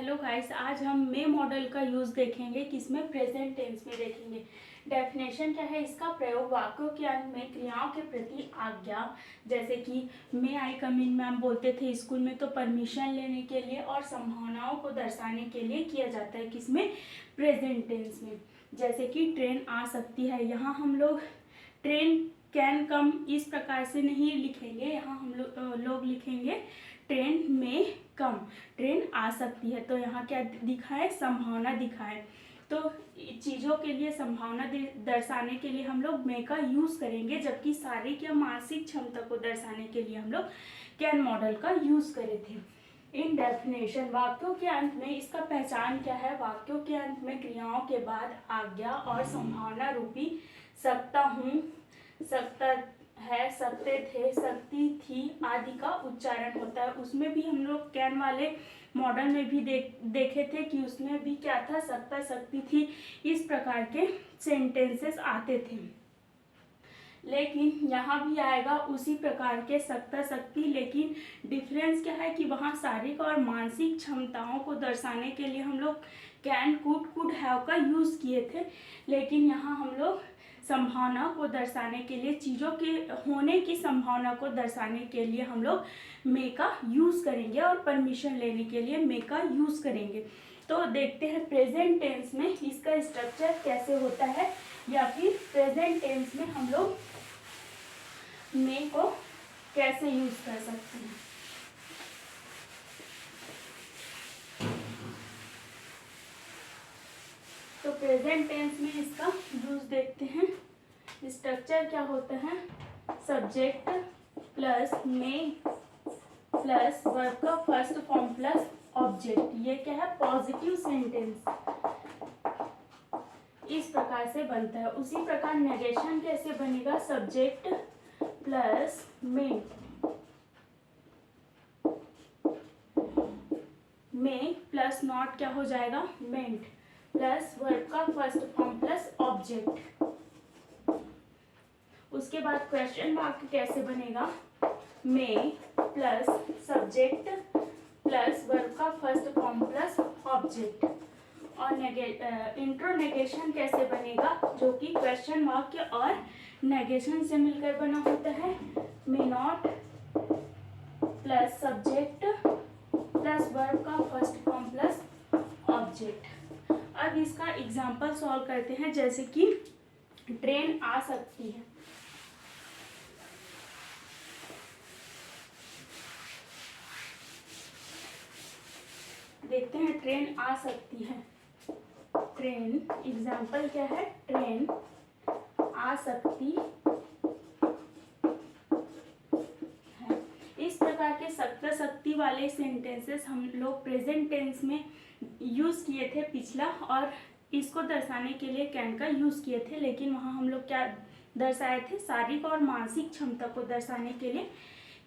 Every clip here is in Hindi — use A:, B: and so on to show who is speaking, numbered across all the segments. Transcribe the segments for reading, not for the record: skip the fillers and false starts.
A: हेलो गाइस, आज हम मे मॉडल का यूज़ देखेंगे किसमें प्रेजेंट टेंस में देखेंगे। डेफिनेशन क्या है इसका? प्रयोग वाक्यों के अंत में क्रियाओं के प्रति आज्ञा, जैसे कि मे आई कम इन में हम बोलते थे स्कूल में, तो परमिशन लेने के लिए और संभावनाओं को दर्शाने के लिए किया जाता है किसमें? प्रेजेंट टेंस में। जैसे कि ट्रेन आ सकती है, यहाँ हम लोग ट्रेन कैन कम इस प्रकार से नहीं लिखेंगे, यहाँ हम लोग लिखेंगे ट्रेन में कम, ट्रेन आ सकती है। तो यहाँ क्या दिखा है? संभावना दिखा है। तो चीज़ों के लिए संभावना दर्शाने के लिए हम लोग मे का यूज़ करेंगे, जबकि शारीरिक या मानसिक क्षमता को दर्शाने के लिए हम लोग कैन मॉडल का यूज़ करे थे। इन डेफिनेशन, वाक्यों के अंत में इसका पहचान क्या है? वाक्यों के अंत में क्रियाओं के बाद आज्ञा और संभावना रूपी सकता हूँ, सकता है, सकते थे, सकती थी आदि का उच्चारण होता है। उसमें भी हम लोग कैन वाले मॉडल में भी देखे थे कि उसमें भी क्या था? सकता, सकती थी, इस प्रकार के सेंटेंसेस आते थे। लेकिन यहाँ भी आएगा उसी प्रकार के सकता, सकती, लेकिन डिफरेंस क्या है कि वहाँ शारीरिक और मानसिक क्षमताओं को दर्शाने के लिए हम लोग कैन, कुड हैव का यूज़ किए थे, लेकिन यहाँ हम लोग संभावना को दर्शाने के लिए, चीज़ों के होने की संभावना को दर्शाने के लिए हम लोग मे का यूज़ करेंगे और परमिशन लेने के लिए मे का यूज़ करेंगे। तो देखते हैं प्रेजेंट टेंस में इसका स्ट्रक्चर कैसे होता है, या फिर प्रेजेंट टेंस में हम लोग मे को कैसे यूज़ कर सकते हैं। तो प्रेजेंट टेंस में इसका यूज देखते हैं। स्ट्रक्चर क्या होता है? सब्जेक्ट प्लस मे प्लस वर्ब का फर्स्ट फॉर्म प्लस ऑब्जेक्ट। ये क्या है? पॉजिटिव सेंटेंस इस प्रकार से बनता है। उसी प्रकार नेगेशन कैसे बनेगा? Subject plus may plus not क्या हो जाएगा? मेंट प्लस वर्ब का फर्स्ट फॉर्म प्लस ऑब्जेक्ट। उसके बाद क्वेश्चन वाक्य कैसे बनेगा? मे प्लस सब्जेक्ट प्लस वर्ब का फर्स्ट फॉर्म प्लस ऑब्जेक्ट। और इंट्रोनेगेशन कैसे बनेगा? जो कि क्वेश्चन वाक्य और नेगेशन से मिलकर बना होता है। May not plus subject plus verb का फर्स्ट फॉर्म प्लस ऑब्जेक्ट। अब इसका एग्जाम्पल सॉल्व करते हैं। जैसे कि ट्रेन आ सकती है, देखते हैं ट्रेन आ सकती है। ट्रेन एग्जाम्पल क्या है? ट्रेन आ सकती है। इस प्रकार के सकता, सकती वाले सेंटेंसेस हम लोग प्रेजेंट टेंस में यूज किए थे पिछला, और इसको दर्शाने के लिए कैन का यूज किए थे। लेकिन वहाँ हम लोग क्या दर्शाए थे? शारीरिक और मानसिक क्षमता को दर्शाने के लिए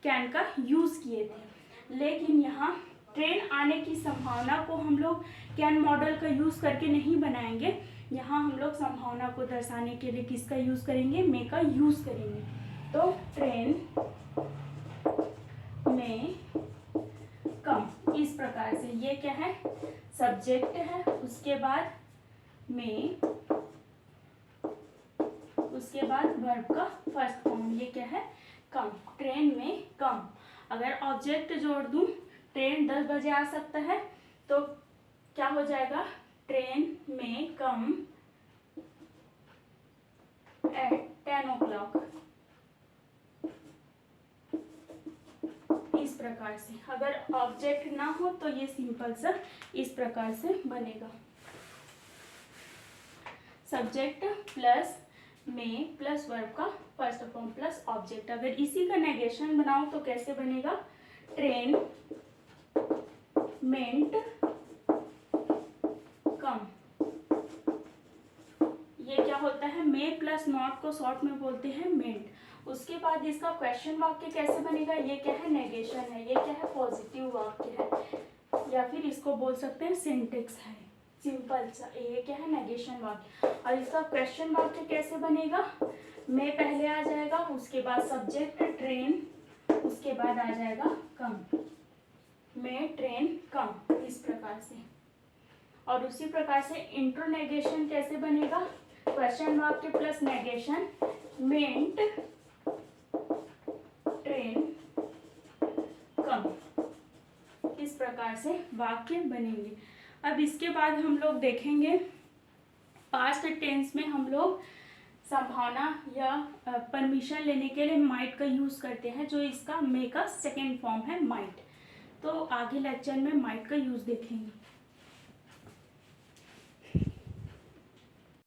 A: कैन का यूज किए थे। लेकिन यहाँ ट्रेन आने की संभावना को हम लोग कैन मॉडल का यूज करके नहीं बनाएंगे। यहाँ हम लोग संभावना को दर्शाने के लिए किसका यूज करेंगे? मे का यूज करेंगे। तो ट्रेन में कम, इस प्रकार से। ये क्या है? सब्जेक्ट है, उसके बाद में, उसके बाद वर्ब का फर्स्ट फॉर्म। ये क्या है? कम, ट्रेन में कम। अगर ऑब्जेक्ट जोड़ दूं, ट्रेन 10 बजे आ सकता है, तो क्या हो जाएगा? ट्रेन में कम एट 10 o'clock। इस प्रकार से। अगर ऑब्जेक्ट ना हो तो ये सिंपल सा इस प्रकार से बनेगा। सब्जेक्ट प्लस मे प्लस वर्ब का फर्स्ट फॉर्म प्लस ऑब्जेक्ट। अगर इसी का नेगेशन बनाओ तो कैसे बनेगा? ट्रेन मेंट कम। ये क्या होता है? मे प्लस नॉट को शॉर्ट में बोलते हैं मेंट। उसके बाद इसका क्वेश्चन वाक्य कैसे बनेगा? ये क्या है? नेगेशन है। ये क्या है? पॉजिटिव वाक्य है, या फिर इसको बोल सकते हैं सिंटेक्स है, सिंपल सा। ये क्या है? नेगेशन वाक्य। और इसका क्वेश्चन वाक्य कैसे बनेगा? मे पहले आ जाएगा, उसके बाद सब्जेक्ट ट्रेन, उसके बाद आ जाएगा कम। मे ट्रेन कम। इस प्रकार से। और उसी प्रकार से इंट्रोनेगेशन कैसे बनेगा, क्वेश्चन वाक्य प्लस नेगेशन, मेंट ट्रेन कम, इस प्रकार से वाक्य बनेंगे। अब इसके बाद हम लोग देखेंगे पास्ट टेंस में हम लोग संभावना या परमिशन लेने के लिए माइट का यूज करते हैं, जो इसका मे का सेकेंड फॉर्म है माइट। तो आगे लेक्चर में माइट का यूज देखेंगे।